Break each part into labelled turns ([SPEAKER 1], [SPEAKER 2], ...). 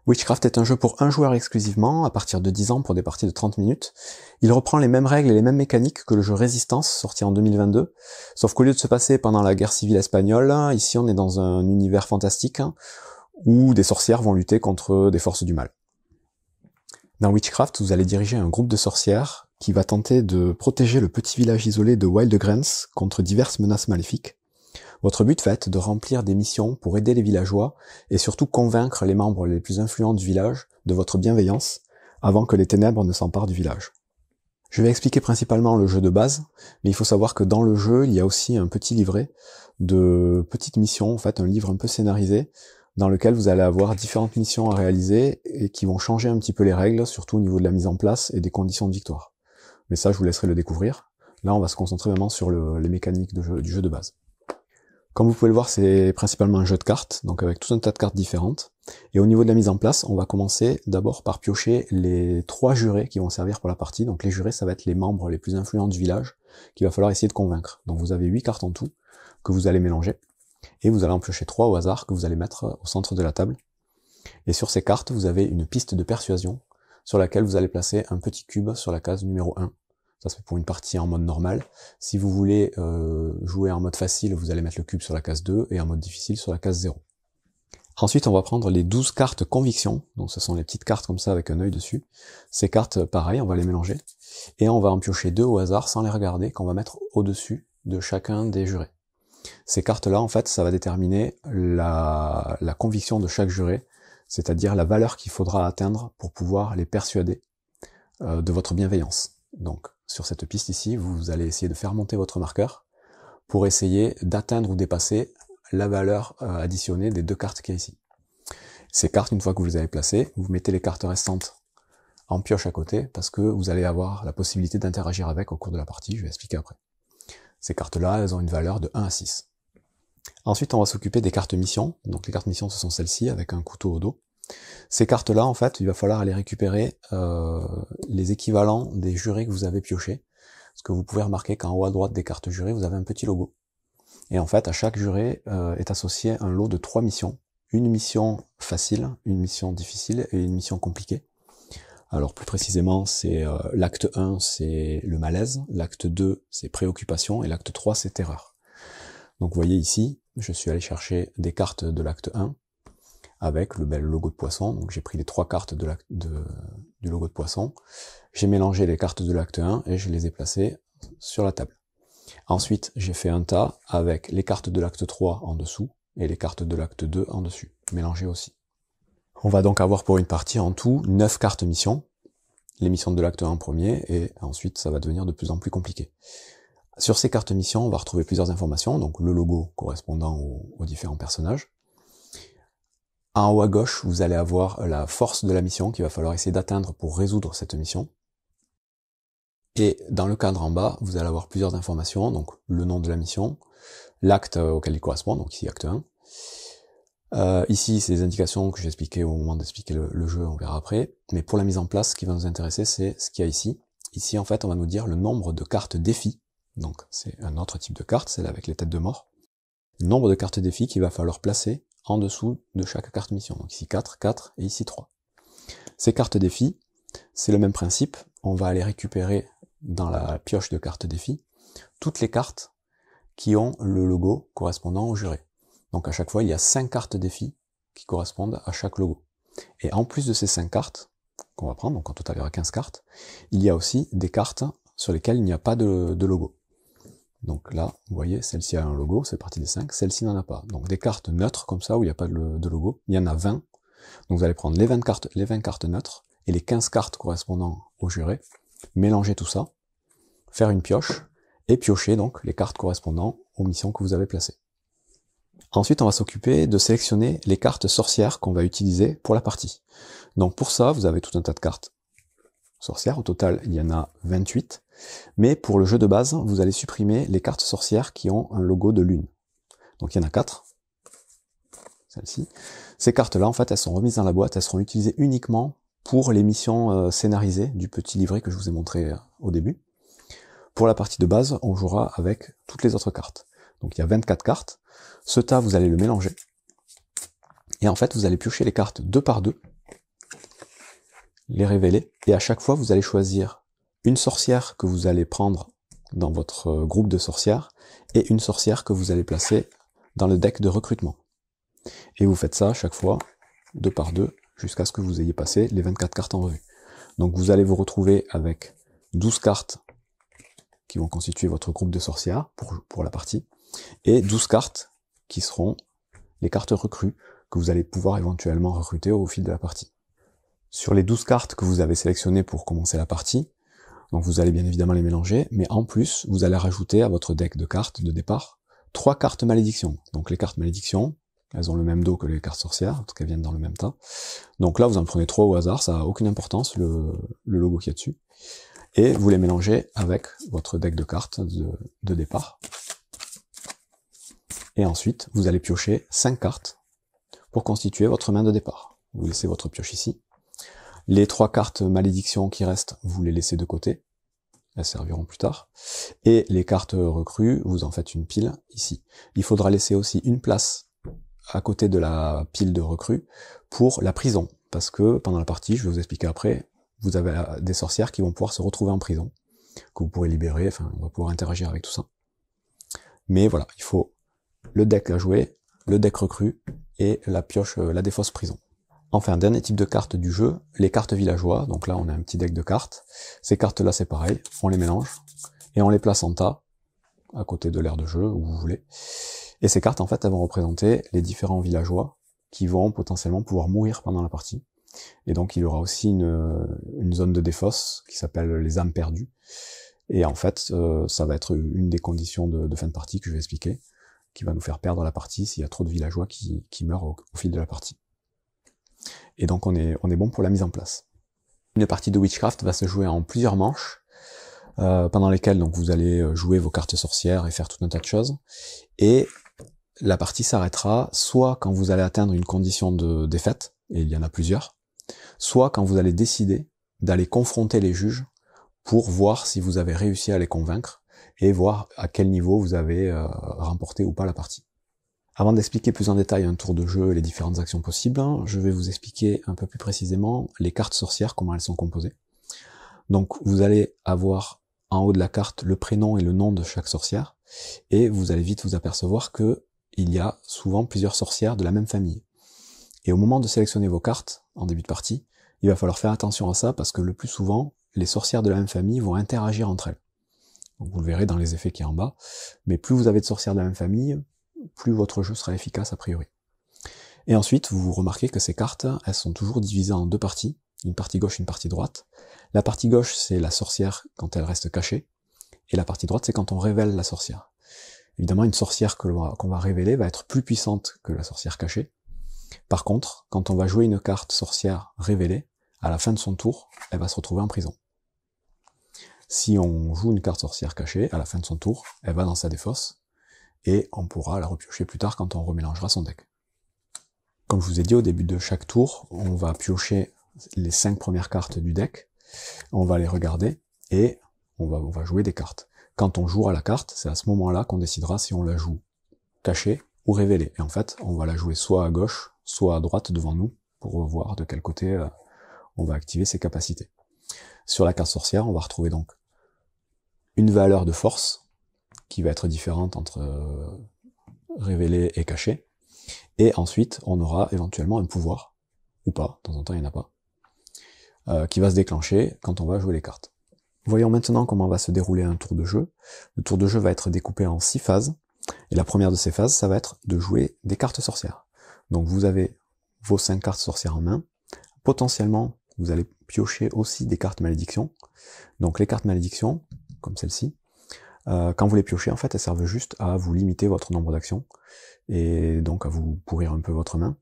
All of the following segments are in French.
[SPEAKER 1] Witchcraft est un jeu pour un joueur exclusivement, à partir de 10 ans pour des parties de 30 minutes. Il reprend les mêmes règles et les mêmes mécaniques que le jeu Résistance, sorti en 2022, sauf qu'au lieu de se passer pendant la guerre civile espagnole, ici on est dans un univers fantastique, où des sorcières vont lutter contre des forces du mal. Dans Witchcraft, vous allez diriger un groupe de sorcières qui va tenter de protéger le petit village isolé de Wildgrens contre diverses menaces maléfiques. Votre but va être de remplir des missions pour aider les villageois et surtout convaincre les membres les plus influents du village de votre bienveillance avant que les ténèbres ne s'emparent du village. Je vais expliquer principalement le jeu de base, mais il faut savoir que dans le jeu, il y a aussi un petit livret de petites missions, en fait un livre un peu scénarisé, dans lequel vous allez avoir différentes missions à réaliser et qui vont changer un petit peu les règles, surtout au niveau de la mise en place et des conditions de victoire. Mais ça, je vous laisserai le découvrir. Là, on va se concentrer vraiment sur les mécaniques du jeu de base. Comme vous pouvez le voir, c'est principalement un jeu de cartes, donc avec tout un tas de cartes différentes. Et au niveau de la mise en place, on va commencer d'abord par piocher les 3 jurés qui vont servir pour la partie. Donc les jurés, ça va être les membres les plus influents du village qu'il va falloir essayer de convaincre. Donc vous avez 8 cartes en tout que vous allez mélanger. Et vous allez en piocher 3 au hasard que vous allez mettre au centre de la table. Et sur ces cartes, vous avez une piste de persuasion sur laquelle vous allez placer un petit cube sur la case numéro 1. Ça c'est pour une partie en mode normal. Si vous voulez jouer en mode facile, vous allez mettre le cube sur la case 2 et en mode difficile sur la case 0. Ensuite, on va prendre les 12 cartes conviction. Donc ce sont les petites cartes comme ça avec un œil dessus. Ces cartes, pareil, on va les mélanger. Et on va en piocher 2 au hasard sans les regarder, qu'on va mettre au-dessus de chacun des jurés. Ces cartes-là, en fait, ça va déterminer la conviction de chaque juré, c'est-à-dire la valeur qu'il faudra atteindre pour pouvoir les persuader de votre bienveillance. Donc, sur cette piste ici, vous allez essayer de faire monter votre marqueur pour essayer d'atteindre ou dépasser la valeur additionnée des 2 cartes qu'il y a ici. Ces cartes, une fois que vous les avez placées, vous mettez les cartes restantes en pioche à côté parce que vous allez avoir la possibilité d'interagir avec au cours de la partie, je vais expliquer après. Ces cartes-là, elles ont une valeur de 1 à 6. Ensuite, on va s'occuper des cartes missions. Donc les cartes missions, ce sont celles-ci avec un couteau au dos. Ces cartes-là, en fait, il va falloir aller récupérer les équivalents des jurés que vous avez piochés. Parce que vous pouvez remarquer qu'en haut à droite des cartes jurées, vous avez un petit logo. Et en fait, à chaque juré est associé un lot de 3 missions. Une mission facile, une mission difficile et une mission compliquée. Alors plus précisément, c'est l'acte 1, c'est le malaise, l'acte 2, c'est préoccupation, et l'acte 3, c'est terreur. Donc vous voyez ici, je suis allé chercher des cartes de l'acte 1, avec le bel logo de poisson. Donc j'ai pris les 3 cartes du logo de poisson, j'ai mélangé les cartes de l'acte 1 et je les ai placées sur la table. Ensuite, j'ai fait un tas avec les cartes de l'acte 3 en dessous et les cartes de l'acte 2 en dessus, mélangées aussi. On va donc avoir pour une partie en tout 9 cartes missions, les missions de l'acte 1 en premier, et ensuite ça va devenir de plus en plus compliqué. Sur ces cartes missions, on va retrouver plusieurs informations, donc le logo correspondant aux différents personnages. En haut à gauche, vous allez avoir la force de la mission qu'il va falloir essayer d'atteindre pour résoudre cette mission. Et dans le cadre en bas, vous allez avoir plusieurs informations, donc le nom de la mission, l'acte auquel il correspond, donc ici acte 1. Ici, c'est les indications que j'ai expliquées au moment d'expliquer le jeu, on verra après. Mais pour la mise en place, ce qui va nous intéresser, c'est ce qu'il y a ici. Ici, en fait, on va nous dire le nombre de cartes défis. Donc, c'est un autre type de carte, celle avec les têtes de mort. Le nombre de cartes défis qu'il va falloir placer en dessous de chaque carte mission. Donc ici 4, 4 et ici 3. Ces cartes défis, c'est le même principe. On va aller récupérer dans la pioche de cartes défis toutes les cartes qui ont le logo correspondant au juré. Donc à chaque fois, il y a 5 cartes défis qui correspondent à chaque logo. Et en plus de ces 5 cartes qu'on va prendre, donc en total il y aura 15 cartes, il y a aussi des cartes sur lesquelles il n'y a pas de logo. Donc là, vous voyez, celle-ci a un logo, c'est partie des 5, celle-ci n'en a pas. Donc des cartes neutres comme ça, où il n'y a pas de logo, il y en a 20. Donc vous allez prendre les 20 cartes neutres et les 15 cartes correspondant au juré, mélanger tout ça, faire une pioche, et piocher donc les cartes correspondant aux missions que vous avez placées. Ensuite, on va s'occuper de sélectionner les cartes sorcières qu'on va utiliser pour la partie. Donc pour ça, vous avez tout un tas de cartes sorcières. Au total, il y en a 28. Mais pour le jeu de base, vous allez supprimer les cartes sorcières qui ont un logo de lune. Donc il y en a 4. Celle-ci. Ces cartes-là, en fait, elles sont remises dans la boîte. Elles seront utilisées uniquement pour les missions scénarisées du petit livret que je vous ai montré au début. Pour la partie de base, on jouera avec toutes les autres cartes. Donc il y a 24 cartes. Ce tas, vous allez le mélanger. Et en fait, vous allez piocher les cartes 2 par 2 les révéler, et à chaque fois vous allez choisir une sorcière que vous allez prendre dans votre groupe de sorcières, et une sorcière que vous allez placer dans le deck de recrutement. Et vous faites ça à chaque fois, 2 par 2, jusqu'à ce que vous ayez passé les 24 cartes en revue. Donc vous allez vous retrouver avec 12 cartes qui vont constituer votre groupe de sorcières pour la partie, et 12 cartes qui seront les cartes recrues que vous allez pouvoir éventuellement recruter au fil de la partie. Sur les 12 cartes que vous avez sélectionnées pour commencer la partie, donc vous allez bien évidemment les mélanger, mais en plus, vous allez rajouter à votre deck de cartes de départ 3 cartes malédiction. Donc les cartes malédiction, elles ont le même dos que les cartes sorcières, en tout cas elles viennent dans le même tas. Donc là, vous en prenez 3 au hasard, ça n'a aucune importance, le logo qu'il y a dessus. Et vous les mélangez avec votre deck de cartes de départ. Et ensuite, vous allez piocher 5 cartes pour constituer votre main de départ. Vous laissez votre pioche ici. Les 3 cartes malédiction qui restent, vous les laissez de côté. Elles serviront plus tard. Et les cartes recrues, vous en faites une pile ici. Il faudra laisser aussi une place à côté de la pile de recrues pour la prison. Parce que pendant la partie, je vais vous expliquer après, vous avez des sorcières qui vont pouvoir se retrouver en prison, que vous pourrez libérer, enfin, on va pouvoir interagir avec tout ça. Mais voilà, il faut le deck à jouer, le deck recrue et la pioche, la défausse prison. Enfin, dernier type de carte du jeu, les cartes villageois. Donc là, on a un petit deck de cartes. Ces cartes-là, c'est pareil, on les mélange et on les place en tas, à côté de l'aire de jeu, où vous voulez. Et ces cartes, en fait, elles vont représenter les différents villageois qui vont potentiellement pouvoir mourir pendant la partie. Et donc, il y aura aussi une zone de défausse qui s'appelle les âmes perdues. Et en fait, ça va être une des conditions de fin de partie que je vais expliquer, qui va nous faire perdre la partie s'il y a trop de villageois qui meurent au fil de la partie. Et donc on est bon pour la mise en place. Une partie de Witchcraft va se jouer en plusieurs manches, pendant lesquelles donc vous allez jouer vos cartes sorcières et faire tout un tas de choses. Et la partie s'arrêtera soit quand vous allez atteindre une condition de défaite, et il y en a plusieurs, soit quand vous allez décider d'aller confronter les juges pour voir si vous avez réussi à les convaincre et voir à quel niveau vous avez remporté ou pas la partie. Avant d'expliquer plus en détail un tour de jeu et les différentes actions possibles, je vais vous expliquer un peu plus précisément les cartes sorcières, comment elles sont composées. Donc vous allez avoir en haut de la carte le prénom et le nom de chaque sorcière, et vous allez vite vous apercevoir que il y a souvent plusieurs sorcières de la même famille. Et au moment de sélectionner vos cartes, en début de partie, il va falloir faire attention à ça, parce que le plus souvent, les sorcières de la même famille vont interagir entre elles. Donc vous le verrez dans les effets qui est en bas, mais plus vous avez de sorcières de la même famille, plus votre jeu sera efficace a priori. Et ensuite, vous remarquez que ces cartes, elles sont toujours divisées en 2 parties, une partie gauche et une partie droite. La partie gauche, c'est la sorcière quand elle reste cachée, et la partie droite, c'est quand on révèle la sorcière. Évidemment, une sorcière qu'on va révéler va être plus puissante que la sorcière cachée. Par contre, quand on va jouer une carte sorcière révélée, à la fin de son tour, elle va se retrouver en prison. Si on joue une carte sorcière cachée, à la fin de son tour, elle va dans sa défausse, et on pourra la repiocher plus tard quand on remélangera son deck. Comme je vous ai dit, au début de chaque tour, on va piocher les 5 premières cartes du deck, on va les regarder, et on va jouer des cartes. Quand on jouera la carte, c'est à ce moment-là qu'on décidera si on la joue cachée ou révélée. Et en fait, on va la jouer soit à gauche, soit à droite devant nous, pour voir de quel côté on va activer ses capacités. Sur la carte sorcière, on va retrouver donc une valeur de force, qui va être différente entre révélé et caché. Et ensuite, on aura éventuellement un pouvoir, ou pas, de temps en temps il n'y en a pas, qui va se déclencher quand on va jouer les cartes. Voyons maintenant comment va se dérouler un tour de jeu. Le tour de jeu va être découpé en 6 phases, et la première de ces phases, ça va être de jouer des cartes sorcières. Donc vous avez vos 5 cartes sorcières en main, potentiellement vous allez piocher aussi des cartes malédiction. Donc les cartes malédiction, comme celle-ci, quand vous les piochez, en fait, elles servent juste à vous limiter votre nombre d'actions, et donc à vous pourrir un peu votre main.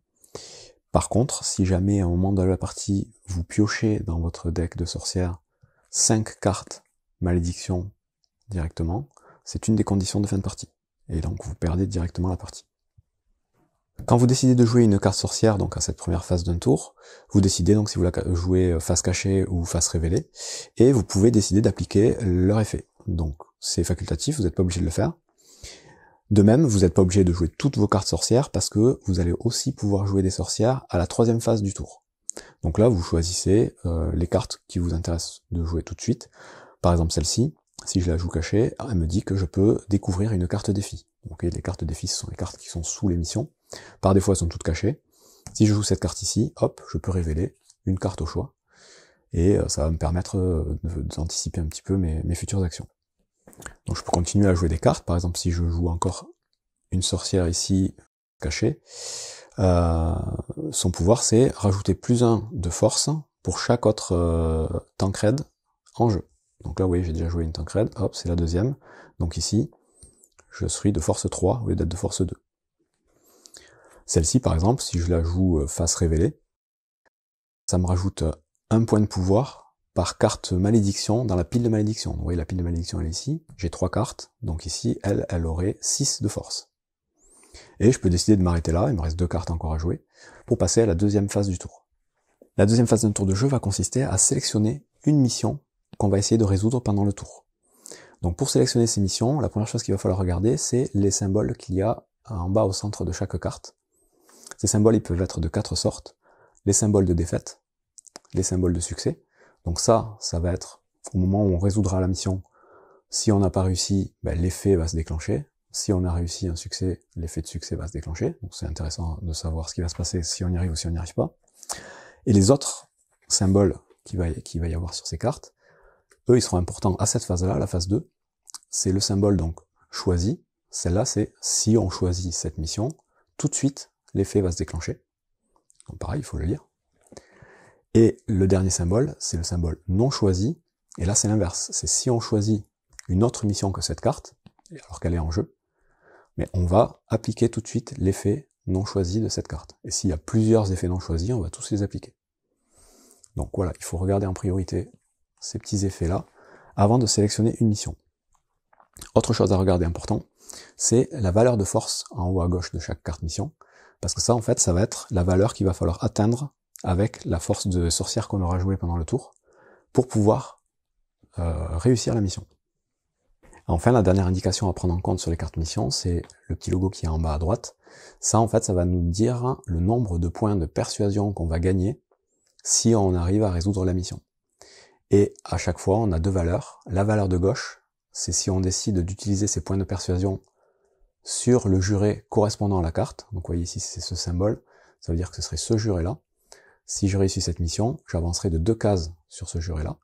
[SPEAKER 1] Par contre, si jamais, au moment de la partie, vous piochez dans votre deck de sorcières 5 cartes malédiction directement, c'est une des conditions de fin de partie. Et donc vous perdez directement la partie. Quand vous décidez de jouer une carte sorcière, donc à cette première phase d'un tour, vous décidez donc si vous la jouez face cachée ou face révélée, et vous pouvez décider d'appliquer leur effet. Donc c'est facultatif, vous n'êtes pas obligé de le faire. De même, vous n'êtes pas obligé de jouer toutes vos cartes sorcières, parce que vous allez aussi pouvoir jouer des sorcières à la 3e phase du tour. Donc là, vous choisissez les cartes qui vous intéressent de jouer tout de suite. Par exemple, celle-ci, si je la joue cachée, elle me dit que je peux découvrir une carte défi. Donc les cartes défi, ce sont les cartes qui sont sous les missions. Par défaut, elles sont toutes cachées. Si je joue cette carte ici, hop, je peux révéler une carte au choix. Et ça va me permettre d'anticiper un petit peu mes futures actions. Donc je peux continuer à jouer des cartes. Par exemple, si je joue encore une sorcière ici, cachée, son pouvoir c'est rajouter +1 de force pour chaque autre Tancred en jeu. Donc là, vous voyez, j'ai déjà joué une Tancred, hop, c'est la deuxième. Donc ici, je suis de force 3 au lieu d'être de force 2. Celle-ci, par exemple, si je la joue face révélée, ça me rajoute 1 point de pouvoir par carte malédiction dans la pile de malédiction. Vous voyez, la pile de malédiction, elle est ici. J'ai 3 cartes, donc ici, elle aurait 6 de force. Et je peux décider de m'arrêter là, il me reste 2 cartes encore à jouer, pour passer à la deuxième phase du tour. La deuxième phase d'un tour de jeu va consister à sélectionner une mission qu'on va essayer de résoudre pendant le tour. Donc pour sélectionner ces missions, la première chose qu'il va falloir regarder, c'est les symboles qu'il y a en bas au centre de chaque carte. Ces symboles, ils peuvent être de 4 sortes. Les symboles de défaite, les symboles de succès. Donc ça va être au moment où on résoudra la mission. Si on n'a pas réussi, l'effet va se déclencher. Si on a réussi un succès, l'effet de succès va se déclencher. Donc c'est intéressant de savoir ce qui va se passer si on y arrive ou si on n'y arrive pas. Et les autres symboles qu'il va y avoir sur ces cartes, eux, ils seront importants à cette phase-là, la phase 2. C'est le symbole donc choisi. Celle-là, c'est si on choisit cette mission, tout de suite, l'effet va se déclencher. Donc pareil, il faut le lire. Et le dernier symbole, c'est le symbole non choisi. Et là, c'est l'inverse. C'est si on choisit une autre mission que cette carte, alors qu'elle est en jeu, mais on va appliquer tout de suite l'effet non choisi de cette carte. Et s'il y a plusieurs effets non choisis, on va tous les appliquer. Donc voilà, il faut regarder en priorité ces petits effets-là avant de sélectionner une mission. Autre chose à regarder important, c'est la valeur de force en haut à gauche de chaque carte mission, parce que ça, en fait, ça va être la valeur qu'il va falloir atteindre avec la force de sorcière qu'on aura jouée pendant le tour, pour pouvoir réussir la mission. Enfin, la dernière indication à prendre en compte sur les cartes missions, c'est le petit logo qui est en bas à droite. Ça, en fait, ça va nous dire le nombre de points de persuasion qu'on va gagner si on arrive à résoudre la mission. Et à chaque fois, on a 2 valeurs. La valeur de gauche, c'est si on décide d'utiliser ces points de persuasion sur le juré correspondant à la carte. Donc vous voyez ici, c'est ce symbole. Ça veut dire que ce serait ce juré-là. Si je réussis cette mission, j'avancerai de 2 cases sur ce juré-là.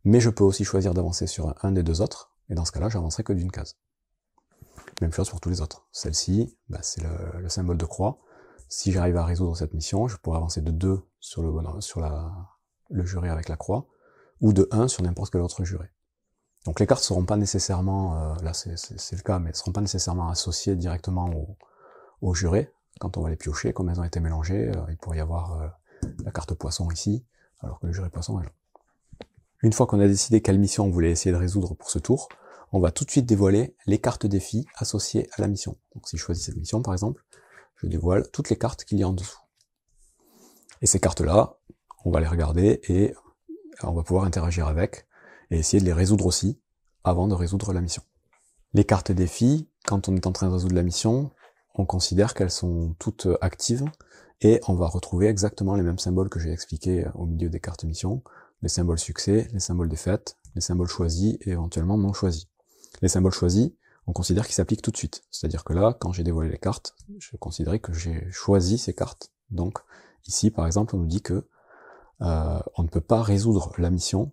[SPEAKER 1] Mais je peux aussi choisir d'avancer sur un des 2 autres. Et dans ce cas-là, j'avancerai que d'une case. Même chose pour tous les autres. Celle-ci, c'est le symbole de croix. Si j'arrive à résoudre cette mission, je pourrais avancer de 2 sur le juré avec la croix, ou de 1 sur n'importe quel autre juré. Donc les cartes ne seront pas nécessairement, là c'est le cas, mais elles ne seront pas nécessairement associées directement au juré. Quand on va les piocher, comme elles ont été mélangées, il pourrait y avoir la carte poisson ici, alors que le juré poisson est là. Une fois qu'on a décidé quelle mission on voulait essayer de résoudre pour ce tour, on va tout de suite dévoiler les cartes défis associées à la mission. Donc si je choisis cette mission par exemple, je dévoile toutes les cartes qu'il y a en dessous. Et ces cartes-là, on va les regarder et on va pouvoir interagir avec et essayer de les résoudre aussi avant de résoudre la mission. Les cartes défis, quand on est en train de résoudre la mission, on considère qu'elles sont toutes actives et on va retrouver exactement les mêmes symboles que j'ai expliqués au milieu des cartes mission. Les symboles succès, les symboles défaite, les symboles choisis et éventuellement non choisis. Les symboles choisis, on considère qu'ils s'appliquent tout de suite. C'est-à-dire que là, quand j'ai dévoilé les cartes, je considérais que j'ai choisi ces cartes. Donc ici, par exemple, on nous dit que on ne peut pas résoudre la mission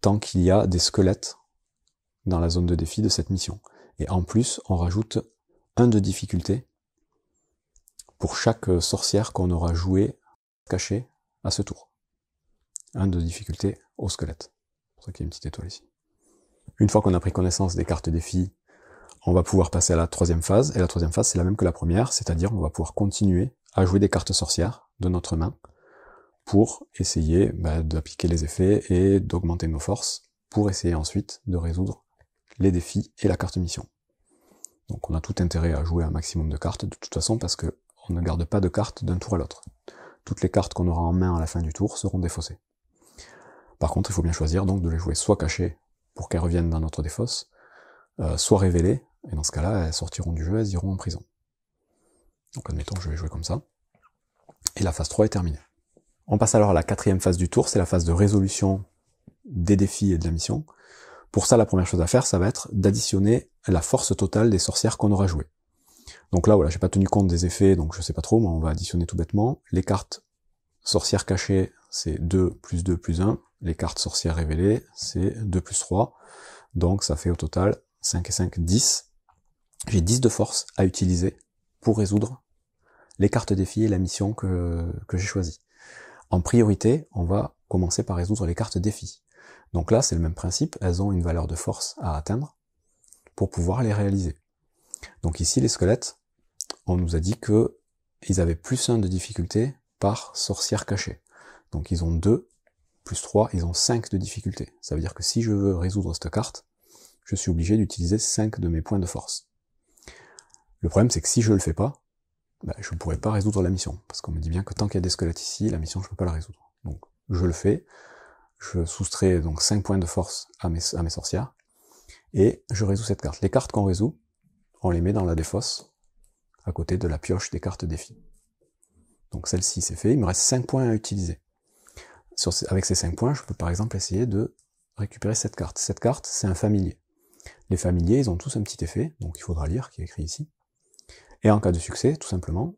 [SPEAKER 1] tant qu'il y a des squelettes dans la zone de défi de cette mission. Et en plus, on rajoute 1 de difficulté pour chaque sorcière qu'on aura joué cachée à ce tour. 1 de difficulté au squelette. C'est pour ça qu'il y a une petite étoile ici. Une fois qu'on a pris connaissance des cartes défis, on va pouvoir passer à la 3e phase. Et la 3e phase, c'est la même que la première, c'est-à-dire on va pouvoir continuer à jouer des cartes sorcières de notre main pour essayer d'appliquer les effets et d'augmenter nos forces pour essayer ensuite de résoudre les défis et la carte mission. Donc on a tout intérêt à jouer un maximum de cartes de toute façon parce que on ne garde pas de cartes d'un tour à l'autre. Toutes les cartes qu'on aura en main à la fin du tour seront défaussées. Par contre, il faut bien choisir donc de les jouer soit cachées pour qu'elles reviennent dans notre défausse, soit révélées, et dans ce cas-là, elles sortiront du jeu, elles iront en prison. Donc admettons, je vais jouer comme ça. Et la phase 3 est terminée. On passe alors à la quatrième phase du tour, c'est la phase de résolution des défis et de la mission. Pour ça, la première chose à faire, ça va être d'additionner la force totale des sorcières qu'on aura jouées. Donc là, voilà, j'ai pas tenu compte des effets, donc je sais pas trop, mais on va additionner tout bêtement. Les cartes sorcières cachées, c'est 2 plus 2 plus 1. Les cartes sorcières révélées, c'est 2 plus 3. Donc ça fait au total 5 et 5, 10. J'ai 10 de force à utiliser pour résoudre les cartes défis et la mission que j'ai choisie. En priorité, on va commencer par résoudre les cartes défis. Donc là, c'est le même principe, elles ont une valeur de force à atteindre pour pouvoir les réaliser. Donc ici, les squelettes, on nous a dit que ils avaient plus 1 de difficulté par sorcière cachée. Donc ils ont 2, plus 3, ils ont 5 de difficulté. Ça veut dire que si je veux résoudre cette carte, je suis obligé d'utiliser 5 de mes points de force. Le problème, c'est que si je le fais pas, je ne pourrai pas résoudre la mission. Parce qu'on me dit bien que tant qu'il y a des squelettes ici, la mission, je ne peux pas la résoudre. Donc je le fais, je soustrais donc 5 points de force à mes sorcières, et je résous cette carte. Les cartes qu'on résout, on les met dans la défausse, à côté de la pioche des cartes défis. Donc celle-ci, c'est fait, il me reste 5 points à utiliser. Avec ces 5 points, je peux par exemple essayer de récupérer cette carte. Cette carte, c'est un familier. Les familiers, ils ont tous un petit effet, donc il faudra lire, qui est écrit ici. Et en cas de succès, tout simplement,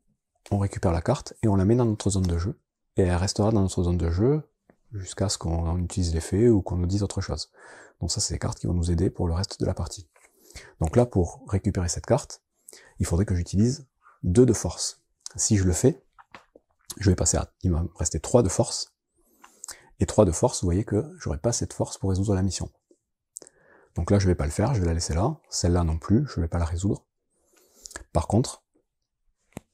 [SPEAKER 1] on récupère la carte et on la met dans notre zone de jeu, et elle restera dans notre zone de jeu jusqu'à ce qu'on utilise l'effet ou qu'on nous dise autre chose. Donc ça, c'est des cartes qui vont nous aider pour le reste de la partie. Donc là, pour récupérer cette carte, il faudrait que j'utilise 2 de force. Si je le fais, je vais passer à... Il va me rester 3 de force. Et 3 de force, vous voyez que j'aurai pas cette force pour résoudre la mission. Donc là, je vais pas le faire, je vais la laisser là. Celle-là non plus, je vais pas la résoudre. Par contre,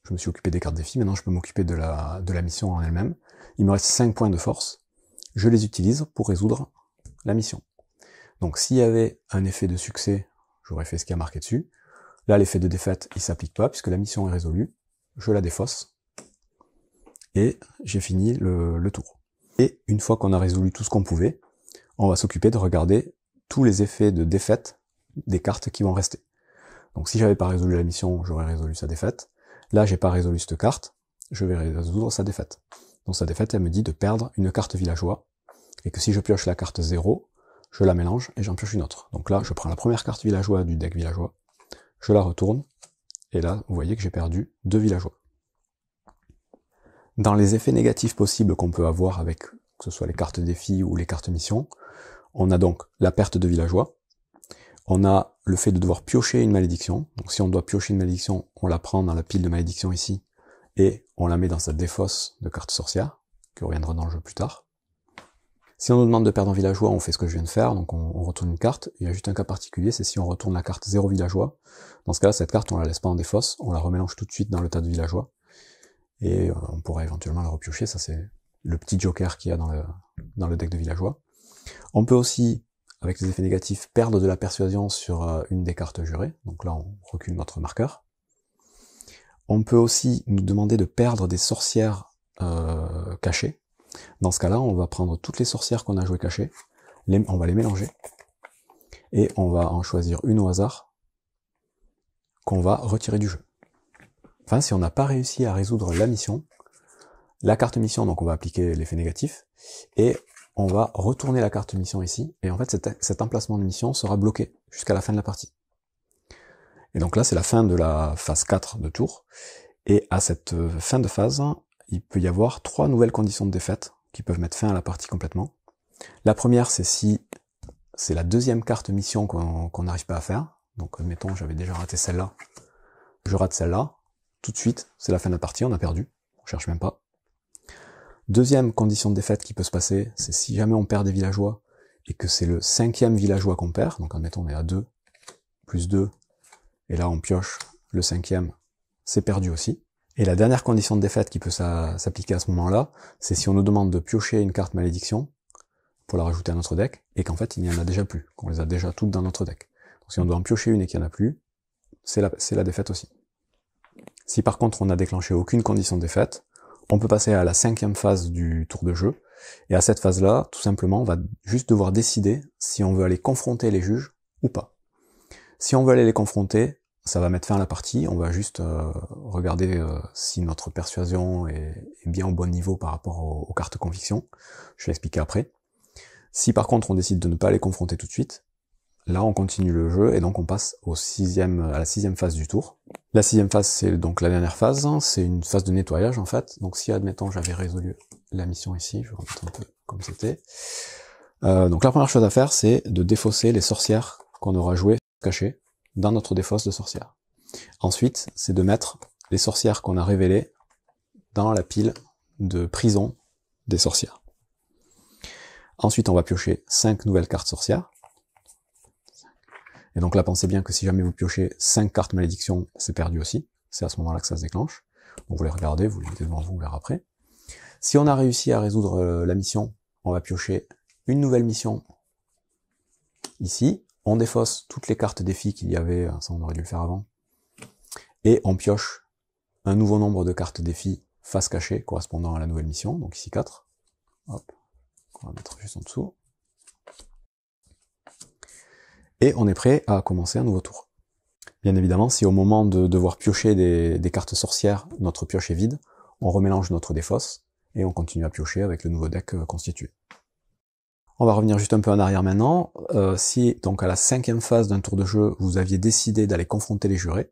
[SPEAKER 1] je me suis occupé des cartes défis, maintenant je peux m'occuper de la mission en elle-même. Il me reste 5 points de force. Je les utilise pour résoudre la mission. Donc s'il y avait un effet de succès, j'aurais fait ce qui a marqué dessus. Là, l'effet de défaite, il s'applique pas, puisque la mission est résolue. Je la défausse. Et j'ai fini le tour. Et une fois qu'on a résolu tout ce qu'on pouvait, on va s'occuper de regarder tous les effets de défaite des cartes qui vont rester. Donc si j'avais pas résolu la mission, j'aurais résolu sa défaite. Là, j'ai pas résolu cette carte, je vais résoudre sa défaite. Donc sa défaite, elle me dit de perdre une carte villageois, et que si je pioche la carte 0, je la mélange et j'en pioche une autre. Donc là, je prends la première carte villageois du deck villageois, je la retourne, et là, vous voyez que j'ai perdu 2 villageois. Dans les effets négatifs possibles qu'on peut avoir avec, que ce soit les cartes défis ou les cartes missions, on a donc la perte de villageois, on a le fait de devoir piocher une malédiction. Donc si on doit piocher une malédiction, on la prend dans la pile de malédiction ici, et on la met dans sa défausse de cartes sorcières, qui reviendra dans le jeu plus tard. Si on nous demande de perdre un villageois, on fait ce que je viens de faire, donc on retourne une carte. Il y a juste un cas particulier, c'est si on retourne la carte 0 villageois. Dans ce cas-là, cette carte, on la laisse pas en défausse, on la remélange tout de suite dans le tas de villageois. Et on pourrait éventuellement la repiocher, ça c'est le petit joker qu'il y a dans le deck de villageois. On peut aussi, avec les effets négatifs, perdre de la persuasion sur une des cartes jurées, donc là on recule notre marqueur. On peut aussi nous demander de perdre des sorcières cachées. Dans ce cas-là, on va prendre toutes les sorcières qu'on a jouées cachées, on va les mélanger, et on va en choisir une au hasard, qu'on va retirer du jeu. Enfin, si on n'a pas réussi à résoudre la mission, la carte mission, donc on va appliquer l'effet négatif, et on va retourner la carte mission ici, et en fait cet emplacement de mission sera bloqué jusqu'à la fin de la partie. Et donc là c'est la fin de la phase 4 de tour, et à cette fin de phase, il peut y avoir 3 nouvelles conditions de défaite qui peuvent mettre fin à la partie complètement. La première, c'est si c'est la deuxième carte mission qu'on n'arrive pas à faire, donc admettons j'avais déjà raté celle-là, je rate celle-là, tout de suite c'est la fin de la partie, on a perdu, on cherche même pas. Deuxième condition de défaite qui peut se passer, c'est si jamais on perd des villageois, et que c'est le 5e villageois qu'on perd, donc admettons on est à 2, plus 2, et là on pioche le 5e, c'est perdu aussi. Et la dernière condition de défaite qui peut s'appliquer à ce moment-là, c'est si on nous demande de piocher une carte malédiction, pour la rajouter à notre deck, et qu'en fait il n'y en a déjà plus, qu'on les a déjà toutes dans notre deck. Donc si on doit en piocher une et qu'il n'y en a plus, c'est la défaite aussi. Si par contre on n'a déclenché aucune condition de défaite, on peut passer à la 5e phase du tour de jeu, et à cette phase-là, tout simplement, on va juste devoir décider si on veut aller confronter les juges ou pas. Si on veut aller les confronter, ça va mettre fin à la partie. On va juste regarder si notre persuasion est bien au bon niveau par rapport aux cartes conviction. Je vais l'expliquer après. Si par contre on décide de ne pas les confronter tout de suite, là on continue le jeu et donc on passe à la sixième phase du tour. La sixième phase, c'est donc la dernière phase, c'est une phase de nettoyage en fait. Donc si admettons j'avais résolu la mission ici, je vais remettre un peu comme c'était. Donc la première chose à faire, c'est de défausser les sorcières qu'on aura jouées cachées dans notre défausse de sorcières. Ensuite, c'est de mettre les sorcières qu'on a révélées dans la pile de prison des sorcières. Ensuite, on va piocher 5 nouvelles cartes sorcières. Et donc là, pensez bien que si jamais vous piochez 5 cartes malédiction, c'est perdu aussi. C'est à ce moment-là que ça se déclenche. Donc vous les regardez, vous les mettez devant vous, on verra après. Si on a réussi à résoudre la mission, on va piocher une nouvelle mission ici. On défausse toutes les cartes défis qu'il y avait, ça on aurait dû le faire avant. Et on pioche un nouveau nombre de cartes défis face cachée correspondant à la nouvelle mission. Donc ici 4. Hop, on va mettre juste en dessous. Et on est prêt à commencer un nouveau tour. Bien évidemment, si au moment de devoir piocher des cartes sorcières, notre pioche est vide, on remélange notre défausse, et on continue à piocher avec le nouveau deck constitué. On va revenir juste un peu en arrière maintenant. Si donc à la 5e phase d'un tour de jeu, vous aviez décidé d'aller confronter les jurés,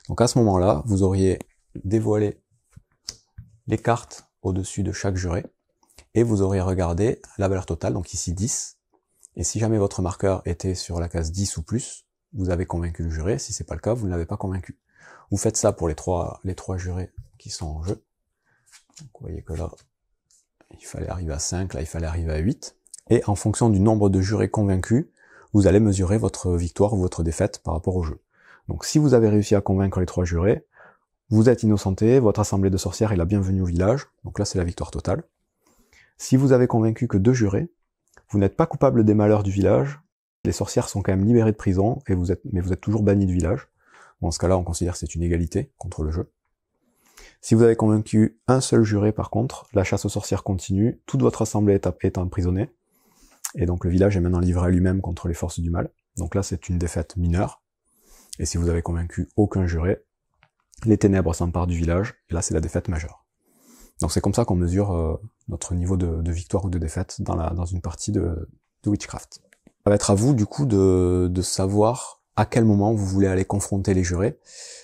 [SPEAKER 1] donc à ce moment-là, vous auriez dévoilé les cartes au-dessus de chaque juré, et vous auriez regardé la valeur totale, donc ici 10, et si jamais votre marqueur était sur la case 10 ou plus, vous avez convaincu le juré. Si c'est pas le cas, vous ne l'avez pas convaincu. Vous faites ça pour les trois jurés qui sont en jeu. Donc vous voyez que là, il fallait arriver à 5, là il fallait arriver à 8. Et en fonction du nombre de jurés convaincus, vous allez mesurer votre victoire ou votre défaite par rapport au jeu. Donc si vous avez réussi à convaincre les 3 jurés, vous êtes innocenté, votre assemblée de sorcières est la bienvenue au village, donc là c'est la victoire totale. Si vous avez convaincu que 2 jurés, vous n'êtes pas coupable des malheurs du village, les sorcières sont quand même libérées de prison, mais vous êtes toujours banni du village. Bon, dans ce cas-là, on considère que c'est une égalité contre le jeu. Si vous avez convaincu un seul juré, par contre, la chasse aux sorcières continue, toute votre assemblée est emprisonnée, et donc le village est maintenant livré à lui-même contre les forces du mal. Donc là, c'est une défaite mineure. Et si vous avez convaincu aucun juré, les ténèbres s'emparent du village, et là c'est la défaite majeure. Donc c'est comme ça qu'on mesure notre niveau de victoire ou de défaite dans une partie de Witchcraft. Ça va être à vous du coup de savoir à quel moment vous voulez aller confronter les jurés.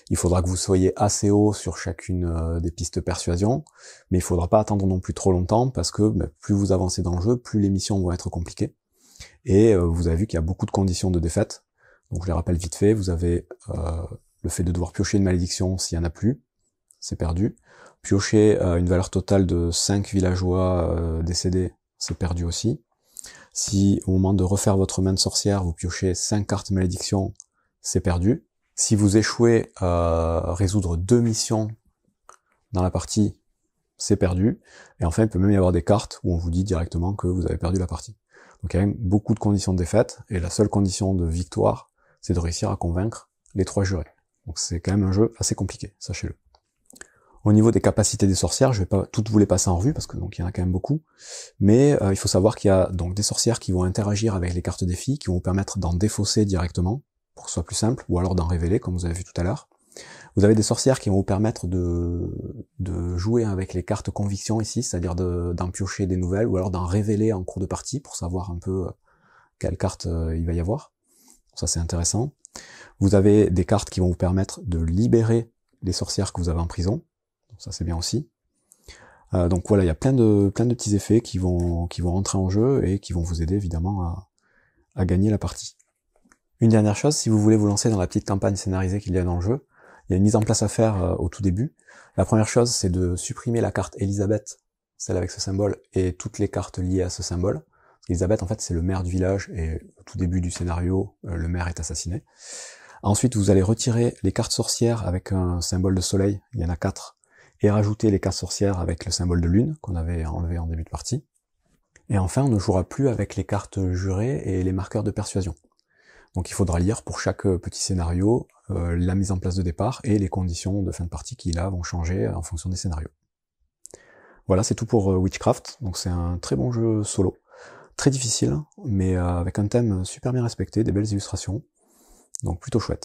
[SPEAKER 1] Il faudra que vous soyez assez haut sur chacune des pistes persuasion, mais il faudra pas attendre non plus trop longtemps, parce que plus vous avancez dans le jeu, plus les missions vont être compliquées. Et vous avez vu qu'il y a beaucoup de conditions de défaite. Donc je les rappelle vite fait, vous avez le fait de devoir piocher une malédiction s'il n'y en a plus, c'est perdu. Piocher une valeur totale de 5 villageois décédés, c'est perdu aussi. Si au moment de refaire votre main de sorcière, vous piochez 5 cartes malédiction, c'est perdu. Si vous échouez à résoudre 2 missions dans la partie, c'est perdu. Et enfin, il peut même y avoir des cartes où on vous dit directement que vous avez perdu la partie. Donc il y a même beaucoup de conditions de défaite, et la seule condition de victoire, c'est de réussir à convaincre les 3 jurés. Donc c'est quand même un jeu assez compliqué, sachez-le. Au niveau des capacités des sorcières, je vais pas toutes vous les passer en revue, parce que donc il y en a quand même beaucoup, mais il faut savoir qu'il y a donc des sorcières qui vont interagir avec les cartes défis, qui vont vous permettre d'en défausser directement, pour que ce soit plus simple, ou alors d'en révéler, comme vous avez vu tout à l'heure. Vous avez des sorcières qui vont vous permettre de jouer avec les cartes conviction ici, c'est-à-dire d'en piocher des nouvelles, ou alors d'en révéler en cours de partie, pour savoir un peu quelle carte il va y avoir. Ça c'est intéressant. Vous avez des cartes qui vont vous permettre de libérer les sorcières que vous avez en prison. Ça c'est bien aussi. Donc voilà, il y a plein de petits effets qui vont rentrer en jeu et qui vont vous aider évidemment à gagner la partie. Une dernière chose, si vous voulez vous lancer dans la petite campagne scénarisée qu'il y a dans le jeu, il y a une mise en place à faire au tout début. La première chose, c'est de supprimer la carte Elisabeth, celle avec ce symbole, et toutes les cartes liées à ce symbole. Elisabeth, en fait, c'est le maire du village, et au tout début du scénario, le maire est assassiné. Ensuite, vous allez retirer les cartes sorcières avec un symbole de soleil, il y en a 4, et rajouter les cartes sorcières avec le symbole de lune, qu'on avait enlevé en début de partie. Et enfin, on ne jouera plus avec les cartes jurées et les marqueurs de persuasion. Donc il faudra lire pour chaque petit scénario la mise en place de départ et les conditions de fin de partie qui là vont changer en fonction des scénarios. Voilà, c'est tout pour Witchcraft. Donc c'est un très bon jeu solo, très difficile, mais avec un thème super bien respecté, des belles illustrations, donc plutôt chouette.